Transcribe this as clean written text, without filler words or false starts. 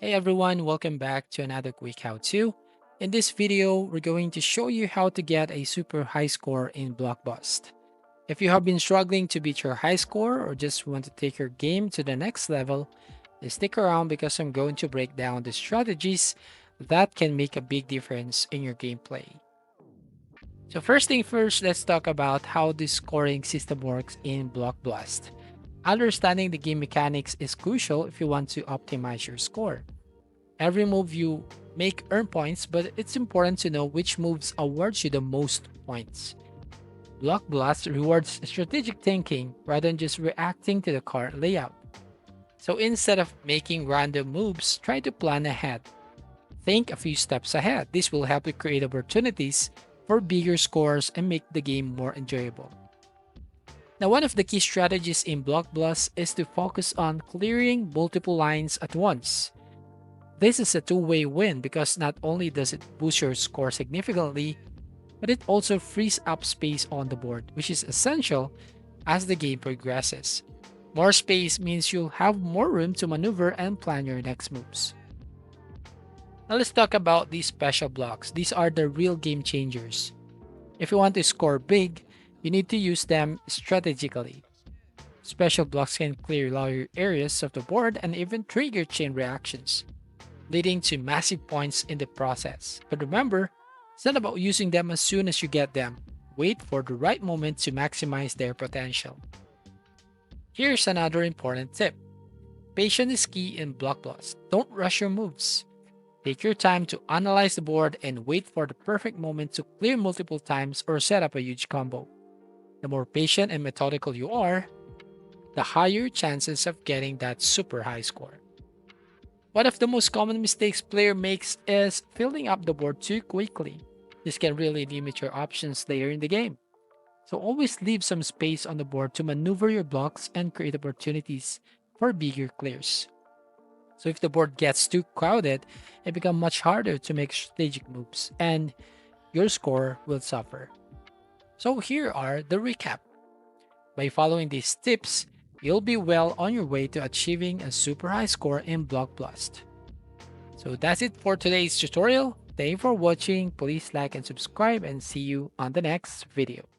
Hey everyone, welcome back to another quick how-to. In this video, we're going to show you how to get a super high score in Blockbust. If you have been struggling to beat your high score or just want to take your game to the next level, then stick around because I'm going to break down the strategies that can make a big difference in your gameplay. So first thing first, let's talk about how the scoring system works in Blockblast. Understanding the game mechanics is crucial if you want to optimize your score. Every move you make earn points, but it's important to know which moves awards you the most points. Block Blast rewards strategic thinking rather than just reacting to the card layout. So instead of making random moves, try to plan ahead. Think a few steps ahead. This will help you create opportunities for bigger scores and make the game more enjoyable. Now, one of the key strategies in Block Blast is to focus on clearing multiple lines at once. This is a two-way win because not only does it boost your score significantly, but it also frees up space on the board, which is essential as the game progresses. More space means you'll have more room to maneuver and plan your next moves. Now let's talk about these special blocks. These are the real game changers. If you want to score big, you need to use them strategically. Special blocks can clear larger areas of the board and even trigger chain reactions, leading to massive points in the process. But remember, it's not about using them as soon as you get them. Wait for the right moment to maximize their potential. Here's another important tip. Patience is key in Block Blast. Don't rush your moves. Take your time to analyze the board and wait for the perfect moment to clear multiple times or set up a huge combo. The more patient and methodical you are, the higher chances of getting that super high score. One of the most common mistakes player makes is filling up the board too quickly. This can really limit your options later in the game. So always leave some space on the board to maneuver your blocks and create opportunities for bigger clears. So if the board gets too crowded, it becomes much harder to make strategic moves and your score will suffer. So here are the recap. By following these tips, you'll be well on your way to achieving a super high score in Block Blast. So that's it for today's tutorial. Thank you for watching. Please like and subscribe and see you on the next video.